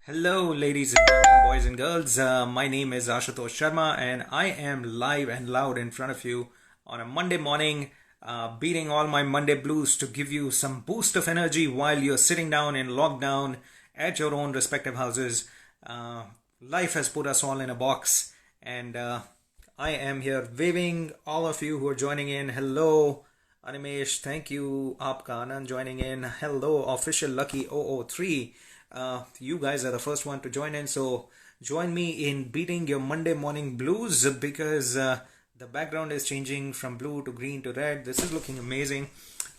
Hello, ladies and gentlemen, boys and girls. My name is Ashutosh Sharma, and I am live and loud in front of you on a Monday morning, beating all my Monday blues to give you some boost of energy while you're sitting down in lockdown at your own respective houses. Life has put us all in a box, and I am here waving all of you who are joining in. Hello, Animesh. Thank you, Aapka Anand, joining in. Hello, official Lucky 003. You guys are the first one to join in, so join me in beating your Monday morning blues because the background is changing from blue to green to red. This is looking amazing.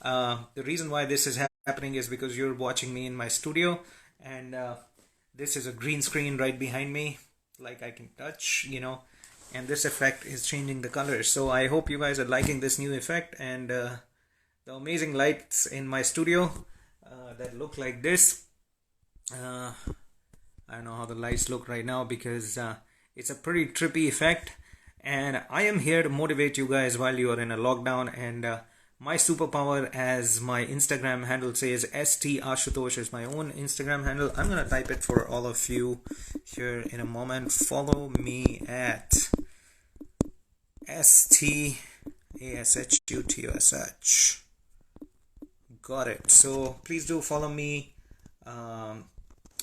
The reason why this is happening is because you're watching me in my studio, and this is a green screen right behind me, like I can touch, and this effect is changing the colors. So I hope you guys are liking this new effect and the amazing lights in my studio that look like this. I don't know how the lights look right now because it's a pretty trippy effect, and I am here to motivate you guys while you are in a lockdown. And my superpower, as my Instagram handle says, ST Ashutosh is my own Instagram handle. I'm gonna type it for all of you here in a moment. Follow me at STASHUTOSH. Got it. So please do follow me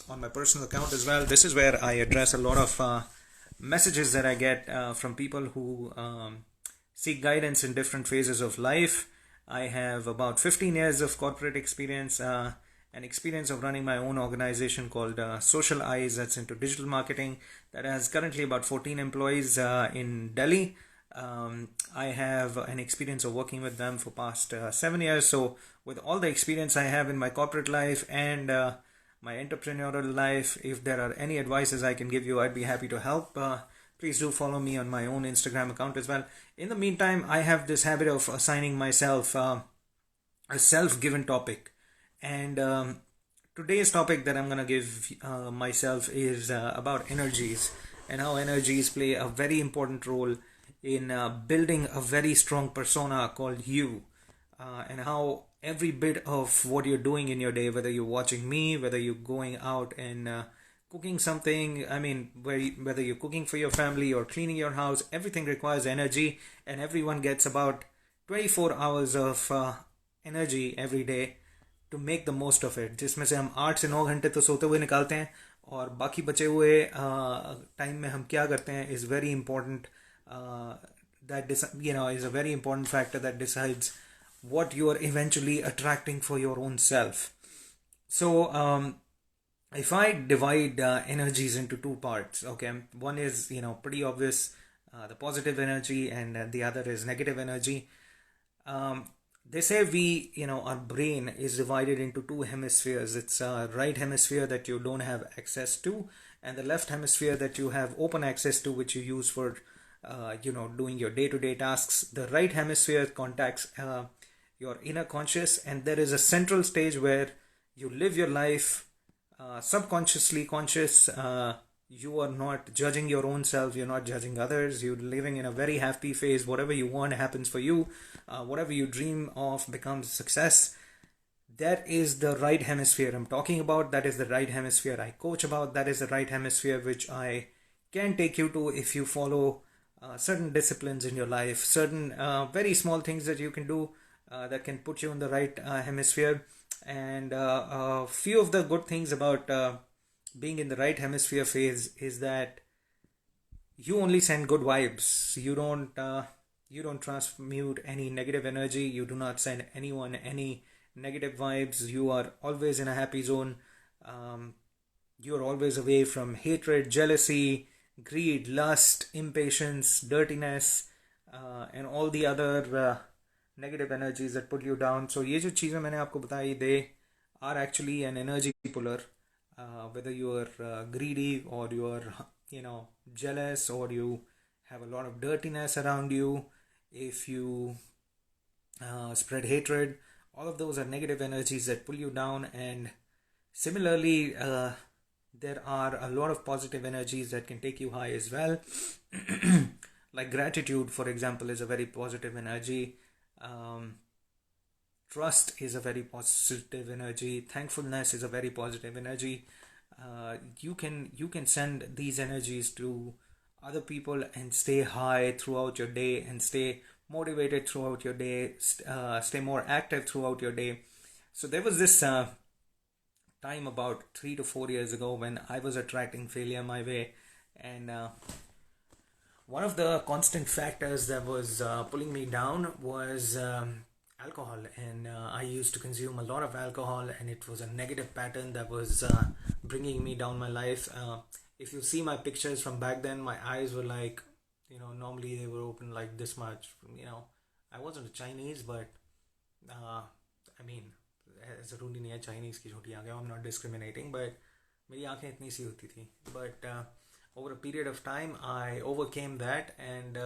on my personal account as well. This is where I address a lot of messages that I get from people who seek guidance in different phases of life. I have about 15 years of corporate experience, an experience of running my own organization called Social Eyes, that's into digital marketing, that has currently about 14 employees in Delhi. I have an experience of working with them for past 7 years. So with all the experience I have in my corporate life and my entrepreneurial life, if there are any advices I can give you, I'd be happy to help. Please do follow me on my own Instagram account as well. In the meantime, I have this habit of assigning myself a self-given topic. And today's topic that I'm going to give myself is about energies and how energies play a very important role in building a very strong persona called you, and how every bit of what you're doing in your day, whether you're watching me, whether you're going out and cooking something, whether you're cooking for your family or cleaning your house, everything requires energy, and everyone gets about 24 hours of energy every day to make the most of it, जिसमें से हम 8 से 9 घंटे तो सोते हुए निकालते हैं, और बाकी बचे हुए टाइम में हम क्या करते हैं is very important. That is a very important factor that decides what you are eventually attracting for your own self. So if I divide energies into two parts, okay, one is pretty obvious, the positive energy, and the other is negative energy. They say our brain is divided into two hemispheres. It's a right hemisphere that you don't have access to, and the left hemisphere that you have open access to, which you use for doing your day-to-day tasks. The right hemisphere contacts your inner conscious, and there is a central stage where you live your life subconsciously conscious. You are not judging your own self, you're not judging others, you're living in a very happy phase. Whatever you want happens for you, whatever you dream of becomes success. That is the right hemisphere I'm talking about. That is the right hemisphere I coach about. That is the right hemisphere which I can take you to if you follow certain disciplines in your life, certain very small things that you can do that can put you in the right hemisphere. And a few of the good things about being in the right hemisphere phase is that you only send good vibes. You don't transmute any negative energy. You do not send anyone any negative vibes. You are always in a happy zone. You are always away from hatred, jealousy, greed, lust, impatience, dirtiness, and all the other negative energies that put you down. So ये जो चीज़ें मैंने आपको बताई, they are actually an energy puller. Whether you are greedy, or you are jealous, or you have a lot of dirtiness around you, if you spread hatred, all of those are negative energies that pull you down. And similarly, there are a lot of positive energies that can take you high as well. Like gratitude, for example, is a very positive energy. Trust is a very positive energy. Thankfulness is a very positive energy. you can send these energies to other people and stay high throughout your day and stay motivated throughout your day, stay more active throughout your day. So there was this time about 3 to 4 years ago when I was attracting failure my way, and one of the constant factors that was pulling me down was alcohol, and I used to consume a lot of alcohol, and it was a negative pattern that was bringing me down my life. If you see my pictures from back then, my eyes were like, normally they were open like this much. I wasn't a Chinese, but I mean, ऐसा rule ही नहीं है Chinese की छोटी आंखें. I'm not discriminating, but मेरी आंखें इतनी सी होती थी. But over a period of time, I overcame that, and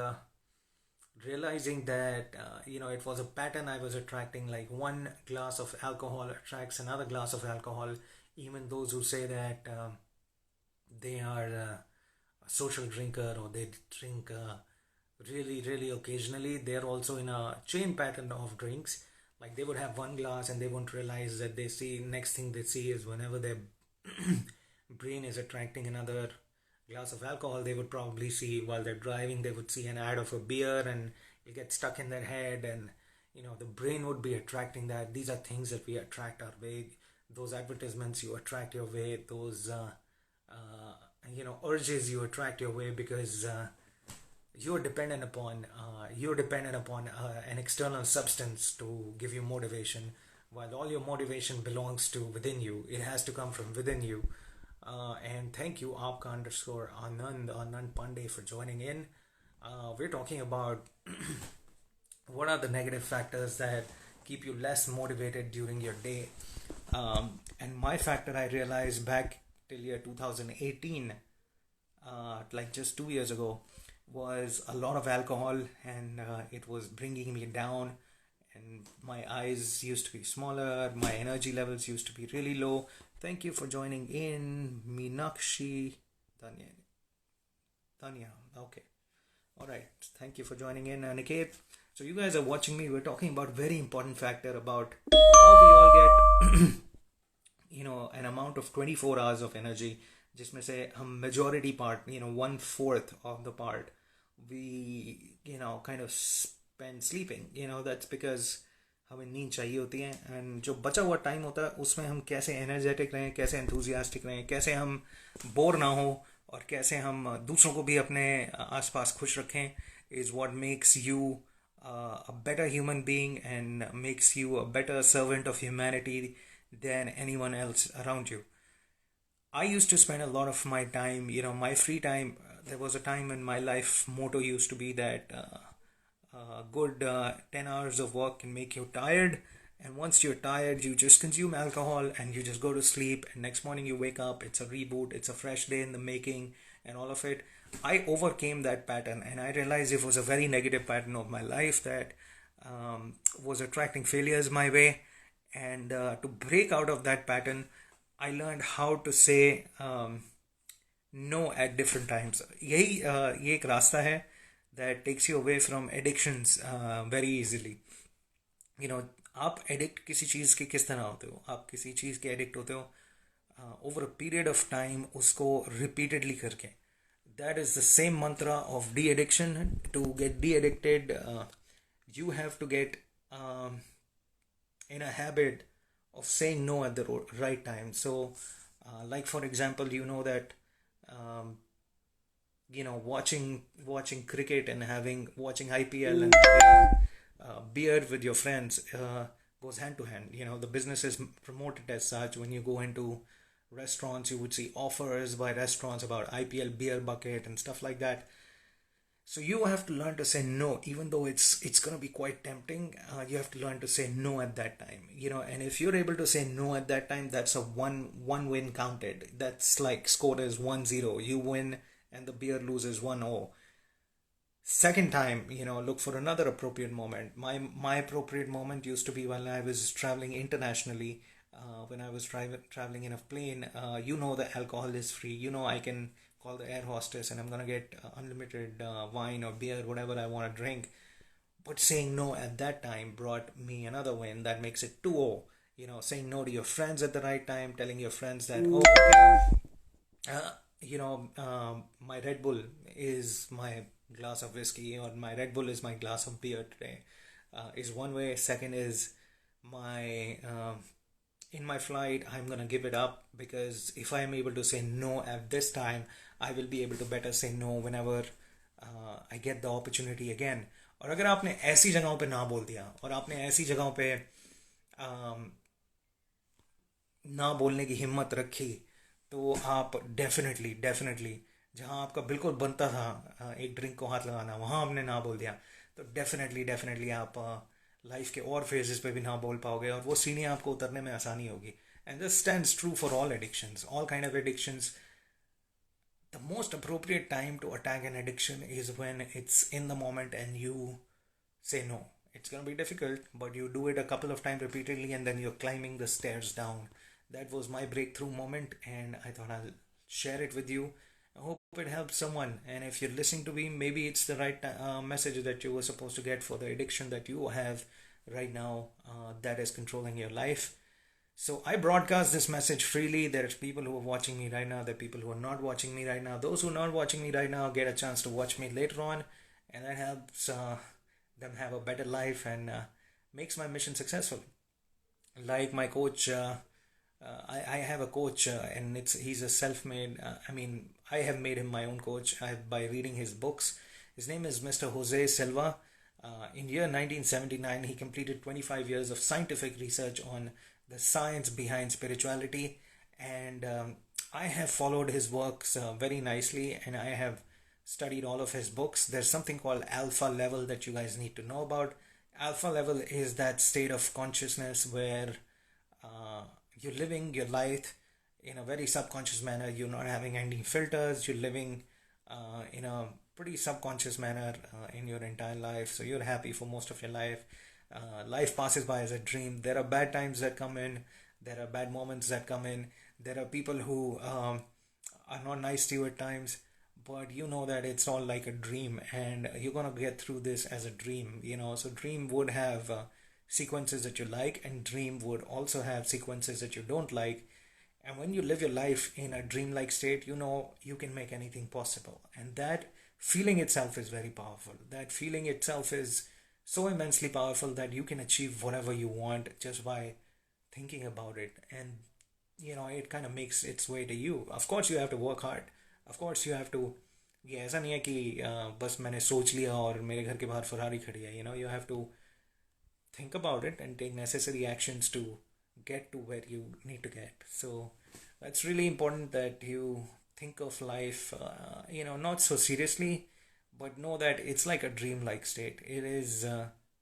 realizing that it was a pattern I was attracting. Like one glass of alcohol attracts another glass of alcohol. Even those who say that they are a social drinker, or they drink really really occasionally, they're also in a chain pattern of drinks. Like they would have one glass and they won't realize that they see, next thing they see is whenever their brain is attracting another glass of alcohol, they would probably see, while they're driving, they would see an ad of a beer, and it'll get stuck in their head, and the brain would be attracting that. These are things that we attract our way. Those advertisements, you attract your way. Those urges, you attract your way, because you're dependent upon an external substance to give you motivation, while all your motivation belongs to within you. It has to come from within you. And thank you, Anand Pandey, for joining in. We're talking about what are the negative factors that keep you less motivated during your day. And my factor, I realized back till year 2018, like just 2 years ago, was a lot of alcohol, and it was bringing me down, and my eyes used to be smaller, my energy levels used to be really low. Thank you for joining in, Meenakshi Tanya. Okay, all right, thank you for joining in, Niket. So you guys are watching me. We're talking about very important factor about how we all get an amount of 24 hours of energy, जिसमें से हम majority part, 1/4 of the part we kind of spend sleeping. That's because हमें नींद चाहिए होती है, and जो बचा हुआ टाइम होता है उसमें हम कैसे एनर्जेटिक रहें, कैसे एंथुजियास्टिक रहें, कैसे हम बोर ना हो, और कैसे हम दूसरों को भी अपने आसपास खुश रखें, is what makes you a better human being and makes you a better servant of humanity than anyone else around you. I used to spend a lot of my time, my free time. There was a time when my life motto used to be that good 10 hours of work can make you tired, and once you're tired, you just consume alcohol and you just go to sleep, and next morning you wake up, it's a reboot, it's a fresh day in the making, and all of it. I overcame that pattern, and I realized it was a very negative pattern of my life that was attracting failures my way. And to break out of that pattern, I learned how to say no at different times. ये एक रास्ता है that takes you away from addictions very easily. आप addict किसी चीज़ के किस तरह होते हो? आप किसी चीज़ के एडिक्ट होते हो over a period of time, उसको repeatedly करके. That is the same mantra of de-addiction. To get de-addicted, you have to get in a habit of saying no at the right time. So, like for example, that watching cricket and watching IPL and having beer with your friends goes hand to hand. The business is promoted as such. When you go into restaurants, you would see offers by restaurants about IPL beer bucket and stuff like that. So you have to learn to say no, even though it's going to be quite tempting. You have to learn to say no at that time, and if you're able to say no at that time, that's a one win counted. That's like scored as 1-0. You win and the beer loses 1-0. Second time, look for another appropriate moment. My appropriate moment used to be when I was traveling internationally. When I was traveling in a plane, the alcohol is free. I can call the air hostess and I'm gonna get unlimited wine or beer, whatever I want to drink. But saying no at that time brought me another win that makes it 2-0. saying no to your friends at the right time, telling your friends that, oh, okay, my Red Bull is my glass of whiskey, or my Red Bull is my glass of beer today, is one way. Second is my in my flight, I'm gonna give it up, because if I am able to say no at this time, I will be able to better say no whenever I get the opportunity again. और अगर आपने ऐसी जगहों पे ना बोल दिया, और आपने ऐसी जगहों पे ना बोलने की हिम्मत रखी, तो आप डेफिनेटली डेफिनेटली जहाँ आपका बिल्कुल बनता था एक ड्रिंक को हाथ लगाना, वहाँ आपने ना बोल दिया, तो डेफिनेटली डेफिनेटली आप लाइफ के और फेजेस पे भी ना बोल पाओगे, और वो सीढ़ियाँ आपको उतरने में आसानी होगी. And this stands true for all addictions, all kind of addictions. The most appropriate time to attack an addiction is when it's in the moment and you say no. It's going to be difficult, but you do it a couple of times repeatedly, and then you're climbing the stairs down. That was my breakthrough moment, and I thought I'll share it with you. I hope it helps someone. And if you're listening to me, maybe it's the right message that you were supposed to get for the addiction that you have right now that is controlling your life. So I broadcast this message freely. There's people who are watching me right now. There are people who are not watching me right now. Those who are not watching me right now get a chance to watch me later on, and that helps them have a better life, and makes my mission successful. Like my coach, I have a coach, and he's a self-made. I have made him my own coach by reading his books. His name is Mr. Jose Silva. In year 1979, he completed 25 years of scientific research on the science behind spirituality, and I have followed his works very nicely, and I have studied all of his books. There's something called alpha level that you guys need to know about. Alpha level is that state of consciousness where you're living your life in a very subconscious manner. You're not having any filters. You're living in a pretty subconscious manner in your entire life. So you're happy for most of your life. Life passes by as a dream. There are bad times that come in. There are bad moments that come in. There are people who are not nice to you at times, but you know that it's all like a dream, and you're gonna get through this as a dream. So dream would have sequences that you like, and dream would also have sequences that you don't like. And when you live your life in a dreamlike state, you can make anything possible, and that feeling itself is very powerful. That feeling itself is so immensely powerful that you can achieve whatever you want just by thinking about it. And it kind of makes its way to you. Of course you have to work hard. Of course you have to. ये ऐसा नहीं है कि बस मैंने सोच लिया और मेरे घर के बाहर फरारी खड़ी है. You have to think about it and take necessary actions to get to where you need to get. So that's really important, that you think of life not so seriously, but know that it's like a dream-like state. It is.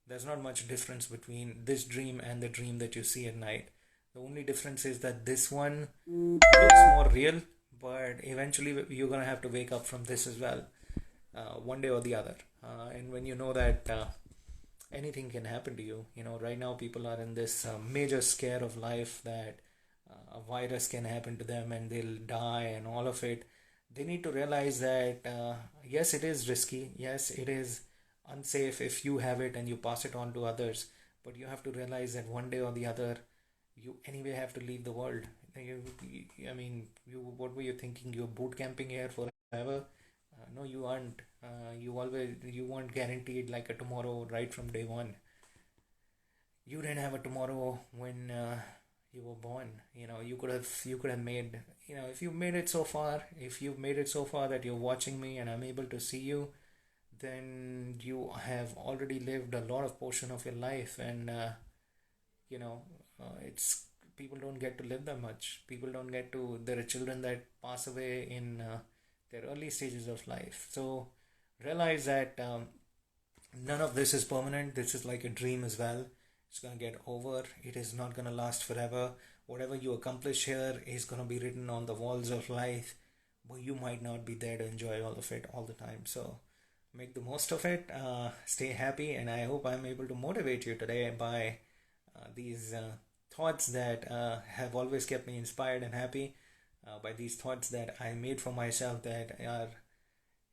There's not much difference between this dream and the dream that you see at night. The only difference is that this one looks more real, but eventually you're gonna have to wake up from this as well, one day or the other. And when you know that anything can happen to you, right now people are in this major scare of life that a virus can happen to them and they'll die and all of it. They need to realize that yes, it is risky. Yes, it is unsafe if you have it and you pass it on to others. But you have to realize that one day or the other, you anyway have to leave the world. What were you thinking? You're boot camping here forever? No, you aren't. You weren't guaranteed like a tomorrow right from day one. You didn't have a tomorrow when you were born. You could have made. If you made it so far, if you've made it so far that you're watching me and I'm able to see you, then you have already lived a lot of portion of your life, and it's people don't get to live that much. People don't get to. There are children that pass away in their early stages of life. So realize that none of this is permanent. This is like a dream as well. It's gonna get over. It is not gonna last forever. Whatever you accomplish here is gonna be written on the walls of life, but you might not be there to enjoy all of it all the time. So make the most of it. Stay happy, and I hope I'm able to motivate you today by these thoughts that have always kept me inspired and happy. By these thoughts that I made for myself that are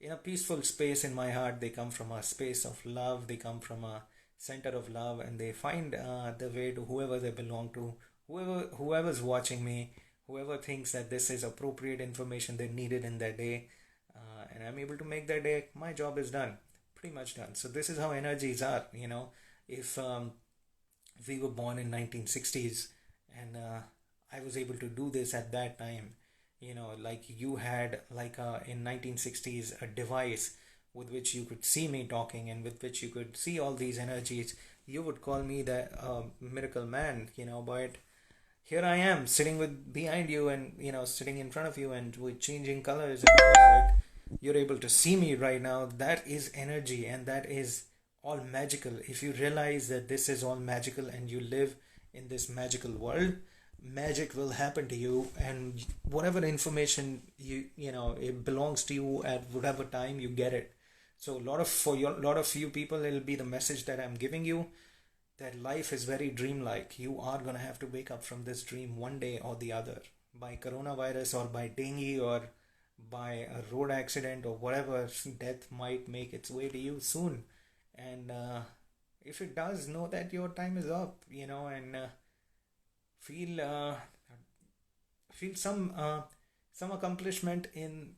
in a peaceful space in my heart. They come from a space of love. They come from a center of love, and they find the way to whoever they belong to whoever's watching me, whoever thinks that this is appropriate information they needed in their day, and I'm able to make their day, my job is done, pretty much done. So this is how energies are. If we were born in 1960s, and I was able to do this at that time, like you had, like in 1960s, a device with which you could see me talking and with which you could see all these energies, you would call me the miracle man, but here I am sitting with behind you, and sitting in front of you, and with changing colors and all of that. You're able to see me right now. That is energy, and that is all magical. If you realize that this is all magical and you live in this magical world, magic will happen to you, and whatever information it belongs to you at whatever time you get it. So a lot of you people, it'll be the message that I'm giving you, that life is very dreamlike. You are going to have to wake up from this dream one day or the other, by coronavirus or by dengue or by a road accident or whatever. Death might make its way to you soon, and if it does, know that your time is up, and feel feel some accomplishment in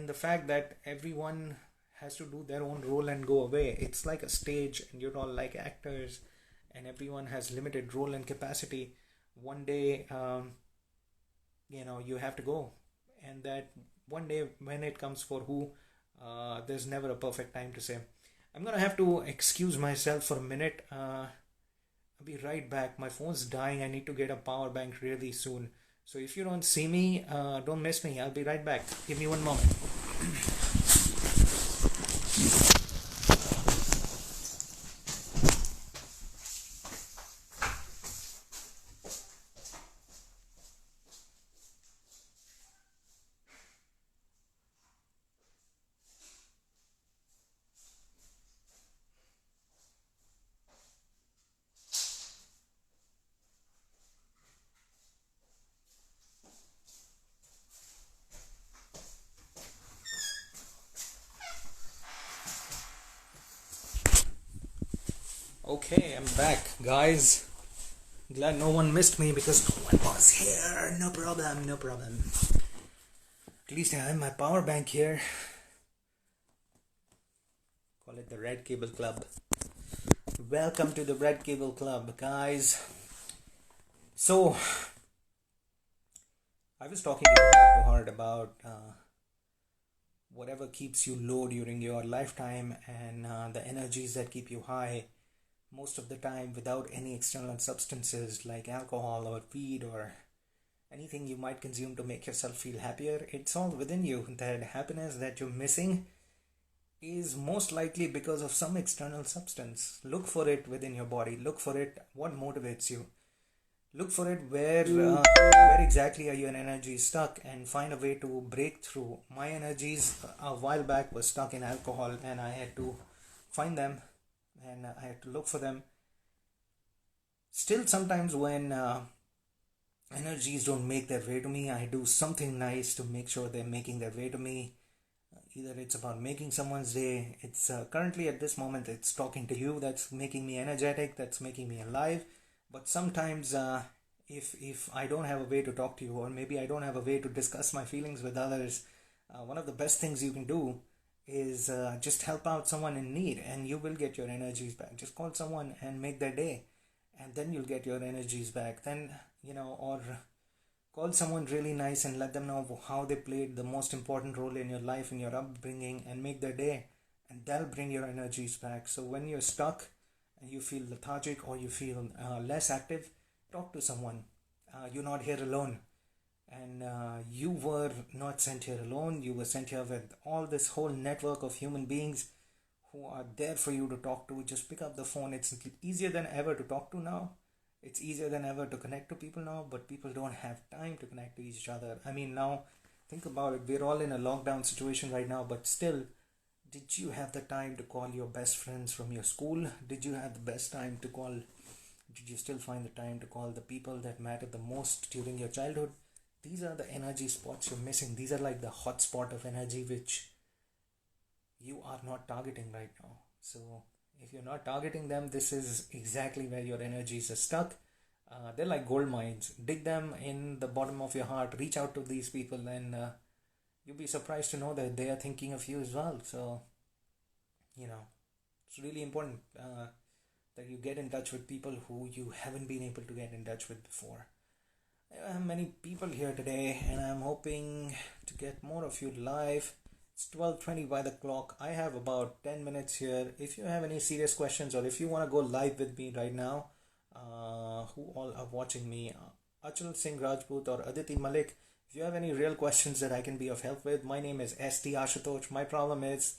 the fact that everyone has to do their own role and go away. It's like a stage, and you're all like actors, and everyone has limited role and capacity. One day, you have to go, and that one day, when it comes for who, there's never a perfect time to say. I'm gonna have to excuse myself for a minute. I'll be right back. My phone's dying. I need to get a power bank really soon. So if you don't see me, don't miss me. I'll be right back. Give me one moment. Okay, I'm back, guys. Glad no one missed me because no one was here. No problem, no problem. At least I have my power bank here. Call it the Red Cable Club. Welcome to the Red Cable Club, guys. So, I was talking to heart about whatever keeps you low during your lifetime, and the energies that keep you high, most of the time without any external substances like alcohol or weed or anything you might consume to make yourself feel happier. It's all within you. That happiness that you're missing is most likely because of some external substance. Look for it within your body. Look for it. What motivates you? Look for it where exactly are your energies stuck, and find a way to break through. My energies a while back was stuck in alcohol, and I had to find them, and I had to look for them. Still, sometimes when energies don't make their way to me, I do something nice to make sure they're making their way to me. Either it's about making someone's day. It's currently at this moment, it's talking to you that's making me energetic, that's making me alive. But sometimes, if I don't have a way to talk to you, or maybe I don't have a way to discuss my feelings with others, one of the best things you can do is just help out someone in need, and you will get your energies back. Just call someone and make their day, and then you'll get your energies back. Then, or call someone really nice and let them know how they played the most important role in your life, in your upbringing, and make their day, and they'll bring your energies back. So when you're stuck and you feel lethargic, or you feel less active, talk to someone. You're not here alone. And you were not sent here alone. You were sent here with all this whole network of human beings who are there for you to talk to. Just pick up the phone. It's easier than ever to talk to now. It's easier than ever to connect to people now, but people don't have time to connect to each other. I mean, now, think about it. We're all in a lockdown situation right now, but still, did you have the time to call your best friends from your school? Did you have the best time to call? Did you still find the time to call the people that mattered the most during your childhood? These are the energy spots you're missing. These are like the hot spot of energy which you are not targeting right now. So if you're not targeting them, this is exactly where your energies are stuck. They're like gold mines. Dig them in the bottom of your heart. Reach out to these people, and you'll be surprised to know that they are thinking of you as well. So, you know, it's really important that you get in touch with people who you haven't been able to get in touch with before. I have many people here today, and I'm hoping to get more of you live. It's 12:20 by the clock. I have about 10 minutes here. If you have any serious questions, or if you want to go live with me right now, who all are watching me, Achal Singh Rajput or Aditi Malik, if you have any real questions that I can be of help with, my name is ST Ashutosh. My problem is,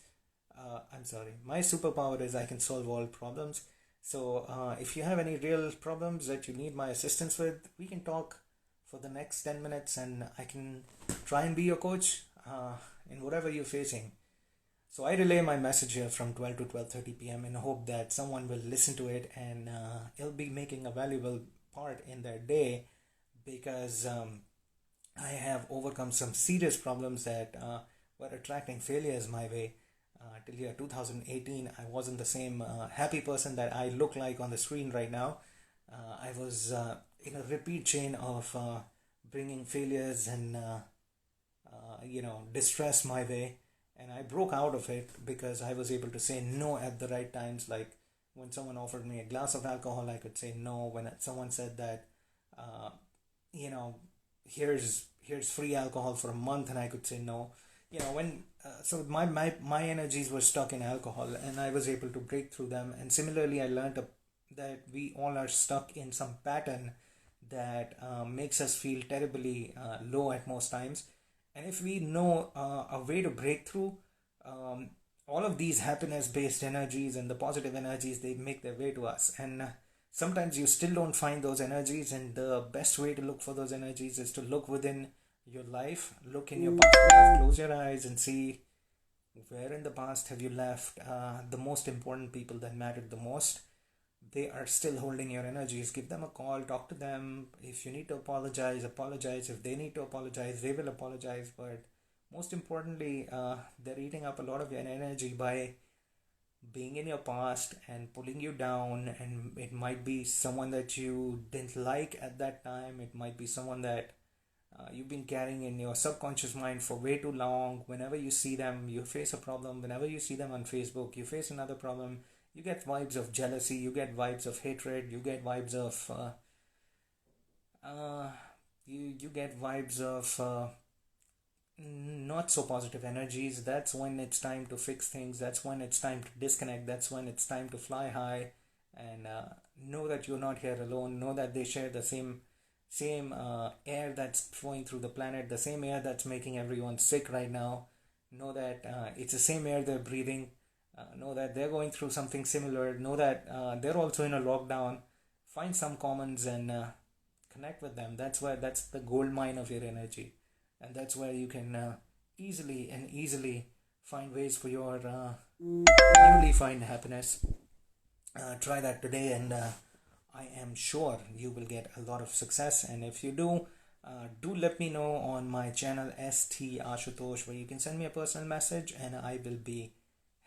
my superpower is I can solve all problems. So if you have any real problems that you need my assistance with, we can talk for the next 10 minutes, and I can try and be your coach in whatever you're facing. So I relay my message here from 12 to 12:30 p.m. in hope that someone will listen to it, and it'll be making a valuable part in their day, because I have overcome some serious problems that were attracting failures my way. Till year 2018, I wasn't the same happy person that I look like on the screen right now. I was in a repeat chain of bringing failures and distress my way, and I broke out of it because I was able to say no at the right times. Like when someone offered me a glass of alcohol, I could say no. When someone said that, you know, here's free alcohol for a month, and I could say no. So my energies were stuck in alcohol, and I was able to break through them. And similarly, I learned that we all are stuck in some pattern that makes us feel terribly low at most times. And if we know a way to break through, all of these happiness based energies and the positive energies, they make their way to us. And sometimes you still don't find those energies, and the best way to look for those energies is to look within your life, look in your past life, close your eyes and see where in the past have you left the most important people that mattered the most. They are still holding your energies. Give them a call, talk to them. If you need to apologize, apologize. If they need to apologize, they will apologize. But most importantly, they're eating up a lot of your energy by being in your past and pulling you down. And it might be someone that you didn't like at that time. It might be someone that you've been carrying in your subconscious mind for way too long. Whenever you see them, you face a problem. Whenever you see them on Facebook, you face another problem. You get vibes of jealousy, you get vibes of hatred, you get vibes of you get vibes of not so positive energies. That's when it's time to fix things. That's when it's time to disconnect. That's when it's time to fly high, and know that you're not here alone. Know that they share the same air that's flowing through the planet, the same air that's making everyone sick right now. Know that it's the same air they're breathing. Know that they're going through something similar. Know that they're also in a lockdown. Find some commons and connect with them. That's the gold mine of your energy, and that's where you can easily find ways for your newly find happiness. Try that today, and I am sure you will get a lot of success. And if you do let me know on my channel ST Ashutosh, where you can send me a personal message, and I will be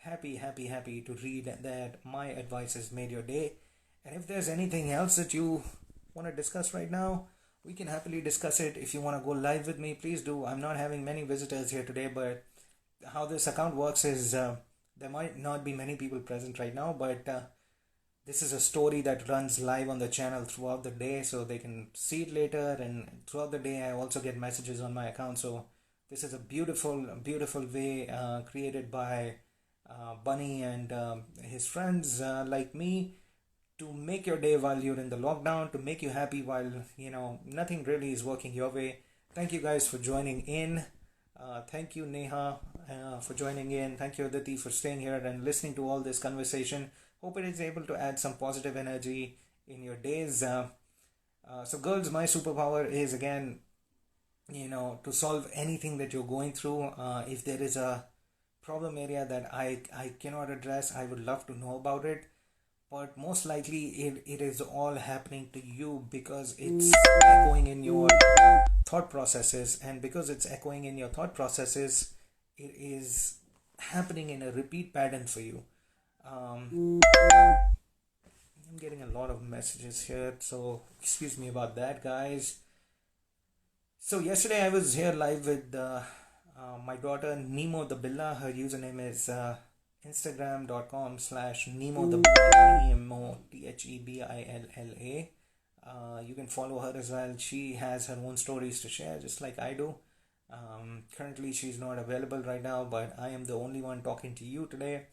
happy to read that my advice has made your day. And if there's anything else that you want to discuss right now, we can happily discuss it. If you want to go live with me, please do. I'm not having many visitors here today, but how this account works is there might not be many people present right now, but this is a story that runs live on the channel throughout the day, so they can see it later. And throughout the day, I also get messages on my account. So this is a beautiful way created by Bunny and his friends like me, to make your day while you're in the lockdown, to make you happy while nothing really is working your way. Thank you guys for joining in. Thank you, Neha, for joining in. Thank you, Aditi, for staying here and listening to all this conversation. Hope it is able to add some positive energy in your days. So girls, my superpower is, again, to solve anything that you're going through. If there is a problem area that I cannot address, I would love to know about it. But most likely it is all happening to you because it's echoing in your thought processes. And because it's echoing in your thought processes, it is happening in a repeat pattern for you. I'm getting a lot of messages here, so excuse me about that, guys. So yesterday I was here live with my daughter Nemo the Billa. Her username is instagram.com/Nemo the Billa, NEMOTHEBILLA. You can follow her as well. She has her own stories to share, just like I do. Currently, she's not available right now, but I am the only one talking to you today.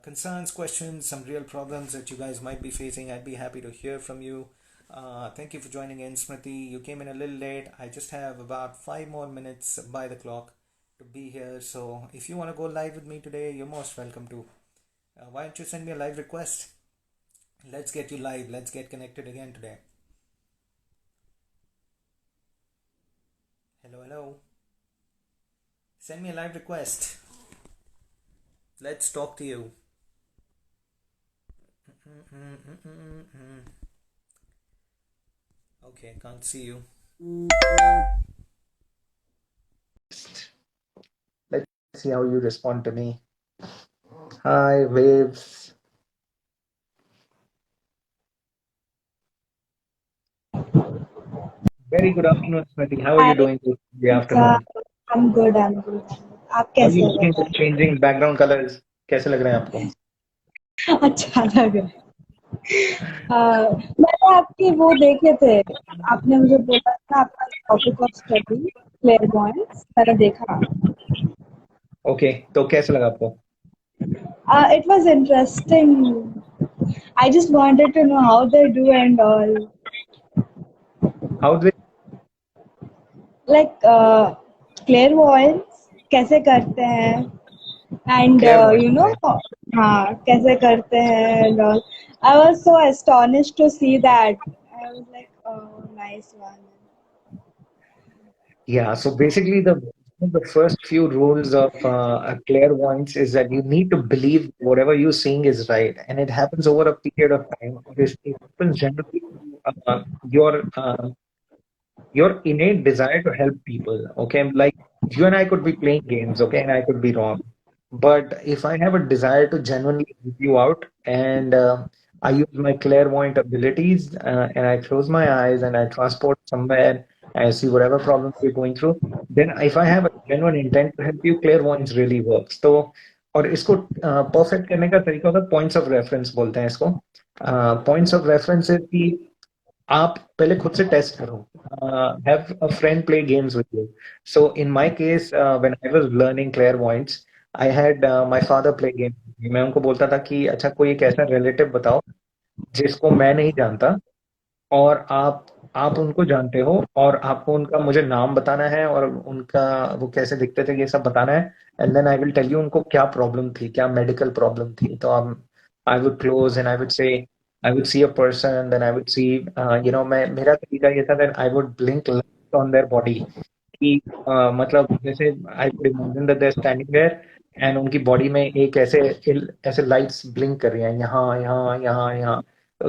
Concerns, questions, some real problems that you guys might be facing, I'd be happy to hear from you. Thank you for joining in, Smriti. You came in a little late. I just have about 5 more minutes by the clock to be here. So if you want to go live with me today, you're most welcome to. Why don't you send me a live request? Let's get you live. Let's get connected again today. Hello, hello. Send me a live request. Let's talk to you. Okay, can't see you. Let's see how you respond to me. Hi, waves. Very good afternoon, Smriti. How are you hi doing this निका afternoon? I'm good आप How are कैसे you हो looking for changing background colors? कैसे लग रहे हैं आपको? अच्छा लग रहा है मैंने आपके वो देखे थे आपने मुझे बोला था आपका टॉपिक ऑफ स्टडी क्लेयरवॉयंस मैंने देखा Okay, तो कैसे लगा आपको? it was interesting I just wanted to know how they do and all How do like क्लेयरवॉयंस कैसे करते हैं and clairvoyant? you know हाँ कैसे करते हैं and all I was so astonished to see that I was like oh nice one Yeah, so basically the first few rules of a clairvoyance is that you need to believe whatever you're seeing is right, and it happens over a period of time. It happens generally your innate desire to help people. Okay, like you and I could be playing games, okay, and I could be wrong. But if I have a desire to genuinely help you out, and I use my clairvoyant abilities, and I close my eyes and I transport somewhere, and I see whatever problems you're going through, then if I have a genuine intent to help you, clairvoyance really works. तो और इसको perfect करने का तरीका होता है points of reference बोलते हैं इसको पॉइंट्स ऑफ रेफरेंस कि आप पहले खुद से टेस्ट करो have a friend play games with you so in my case when I was learning क्लेयरवॉयंस I had my father play game मैं उनको बोलता था कि अच्छा कोई एक ऐसा रिलेटिव बताओ जिसको मैं नहीं जानता और आप उनको जानते हो और आपको उनका मुझे नाम बताना है और उनका वो कैसे दिखते थे ये सब बताना है and then I will tell you उनको क्या प्रॉब्लम थी क्या मेडिकल प्रॉब्लम थी तो I would close and I would see a person then I would see मैं मेरा तरीका ये था that I would blink light on their body कि मतलब जैसे I could imagine that they are standing there and उनकी बॉडी में एक ऐसे ऐसे लाइट्स ब्लिंक कर रही हैं यहाँ यहाँ यहाँ यहाँ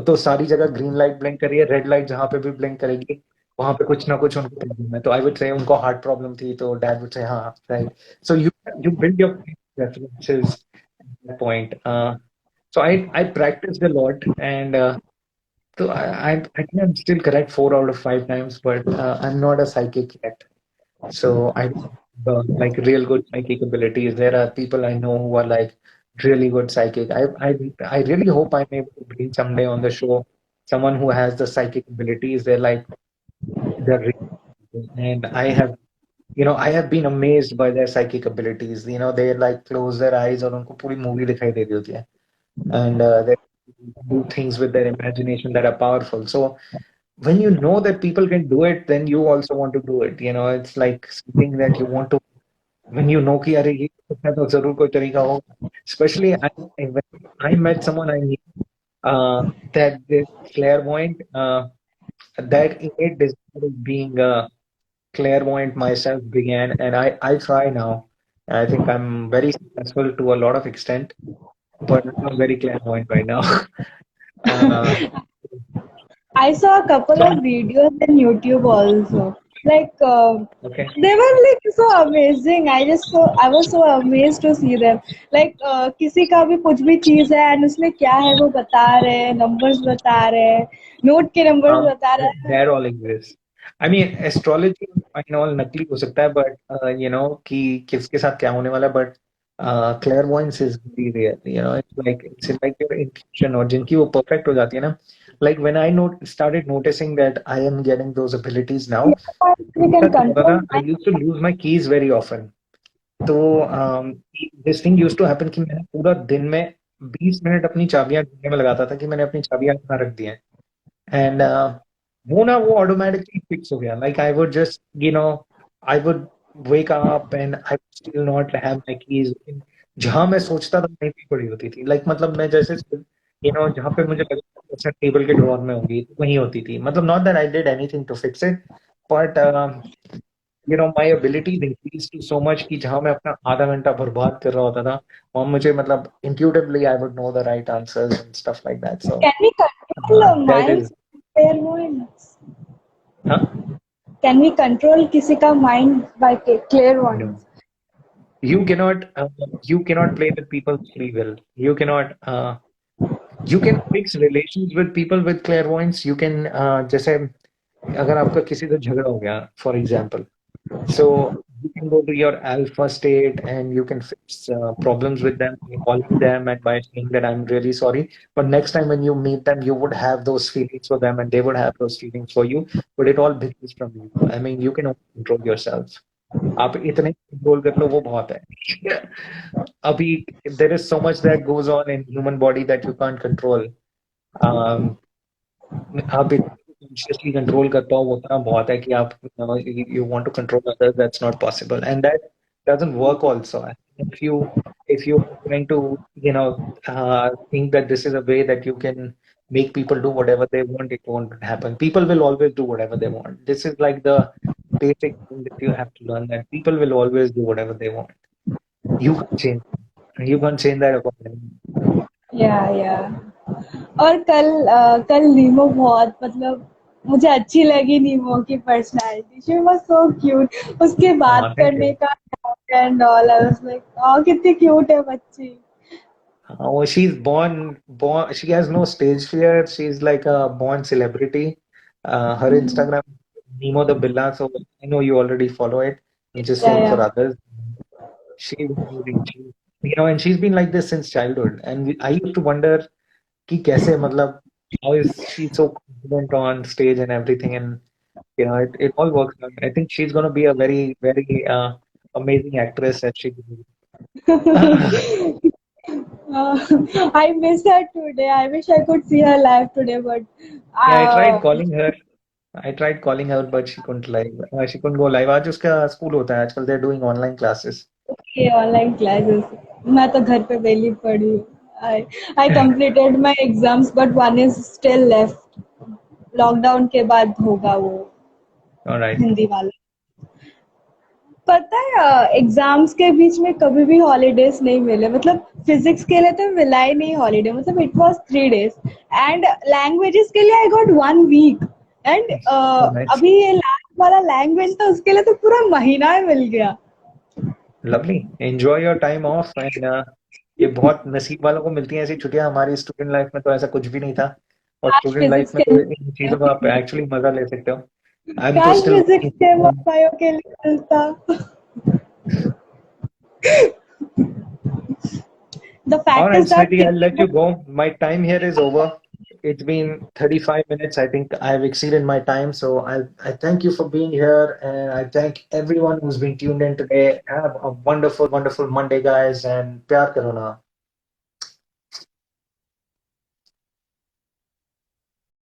तो सारी जगह ग्रीन लाइट ब्लिंक कर रही है रेड लाइट जहाँ पे भी ब्लिंक करेगी वहां पे कुछ ना कुछ उनको प्रॉब्लम है तो आई वुड से उनको हार्ट प्रॉब्लम थी तो डैड वुड से हाँ right so you build your references point so I practiced a lot and so I think I'm still correct 4 out of 5 times but I'm not a psychic yet so I don't have like real good psychic abilities. There are people I know who are like really good psychic. I really hope I'm able to bring someday on the show someone who has the psychic abilities. They're really good. And I have been amazed by their psychic abilities. They like close their eyes और उनको पूरी movie दिखाई दे रही होती है. And they do things with their imagination that are powerful. So when you know that people can do it, then you also want to do it. It's like something that you want to when you know कि अरे ये तो जरूर कोई तरीका होगा especially when I met someone I knew that this clairvoyant that innate desire of being clairvoyant myself began and I try now and I think I'm very successful to a lot of extent but I'm not very clairvoyant right now uh, I saw a couple so of videos on YouTube also Like Okay. they were like so amazing. I was so amazed to see them. Like किसी का भी कुछ भी चीज है and उसमें क्या है वो बता रहे हैं, numbers बता रहे हैं, note के numbers बता रहे हैं. That all exists. I mean, astrology and all नकली हो सकता है, but you know कि किसके साथ क्या होने वाला है, but clairvoyance is very real. You know, it's like your intuition, और जिनकी वो perfect हो जाती है ना. Like when I started noticing that I am getting those abilities now, Yeah, we उसका can क्या होता था? control I used to lose my keys very often. तो this thing used to happen कि मैंने पूरा दिन में 20 मिनट अपनी चाबियां ढूंढने में लगाता था कि मैंने अपनी चाबियां कहाँ रख दी हैं. एंड वो ना वो ऑटोमेटिकली फिक्स हो गया. Like I would just I would wake up and I still not have my keys. जहां मैं सोचता था वहीं पे पड़ी होती थी. लाइक मतलब मैं जैसे जहां पे मुझे लगता था अच्छा टेबल के ड्रॉर में होगी तो वहीं होती थी. मतलब not that I did anything to fix it, but my ability increase to so much कि जहां मैं अपना आधा घंटा बर्बाद कर रहा होता था वहां मुझे मतलब intuitively I would know the right answers and stuff like that. So Can we control that minds is. clairvoyance? Huh? Can we control किसी का mind by No. clairvoyance? You cannot play with people's free will. You can fix relations with people with clairvoyance. You can जैसे अगर आपका किसी से झगड़ा हो गया for example, so you can go to your alpha state and you can fix problems with them by calling them and by saying that I'm really sorry. But next time when you meet them, you would have those feelings for them and they would have those feelings for you. But it all begins from you. I mean, you can only control yourself. आप इतने control कर लो वो बहुत है. अभी there is so much that goes on in human body that you can't control. Um, आप consciously control कर पाओ वो उतना बहुत है कि आप you want to control others. That's not possible and that doesn't work also. If you are trying to you know think that this is a way that you can make people do whatever they want, it won't happen. People will always do whatever they want. This is like the basic thing that you have to learn, that people will always do whatever they want. You can't change that about them. या और कल नीमो बहुत मतलब मुझे अच्छी लगी नीमो की personality. She was so cute. उसके बात Thank करने you. का and all. I was like कितनी क्यूट है बच्ची. Oh, she's born. She has no stage fear. She's like a born celebrity. Her Instagram, Nemo the Billa. So I know you already follow it. Just या saying या for others, she's amazing. And she's been like this since childhood. And I used to wonder, कि कैसे मतलब, how is she so confident on stage and everything? And it all works out. I think she's gonna be a very, very amazing actress that she. I miss her today. I wish I could see her live today, but Yeah, I tried uh, calling her. I tried calling her, but she couldn't live. She couldn't go live. आज उसका school होता है आजकल. They're doing online classes. ये online classes. मैं तो घर पे वेली पड़ी हूँ. I I completed my exams but one is still left. Lockdown के बाद होगा वो All right. हिंदी वाला. पता है एग्जाम्स के बीच में कभी भी हॉलीडेज नहीं मिले. मतलब फिजिक्स के लिए तो मिला ही नहीं हॉलीडे. मतलब it was 3 days and languages के लिए I got 1 week. And Oh, nice. अभी ये लास्ट वाला लैंग्वेज था उसके लिए तो पूरा महीना मिल गया. Lovely. Enjoy your time off and ये बहुत नसीब वालों को मिलती हैं ऐसी छुट्टियां. हमारी स्टूडेंट लाइफ में तो ऐसा कुछ भी नहीं था. और काश स्टूडेंट लाइफ फिजिक्स में के तो इन चीजों का आप एक्चुअली मजा ले सकते हो. आई एम तो काश स्टिल. फिजिक्स के बायो के लिए मिलता. The All fact right, is that Smriti, I'll let you go. My time here is over. It's been 35 minutes. I think I've exceeded my time. So I thank you for being here. And I thank everyone who's been tuned in today. Have a wonderful, wonderful Monday, guys. And pyar karo na.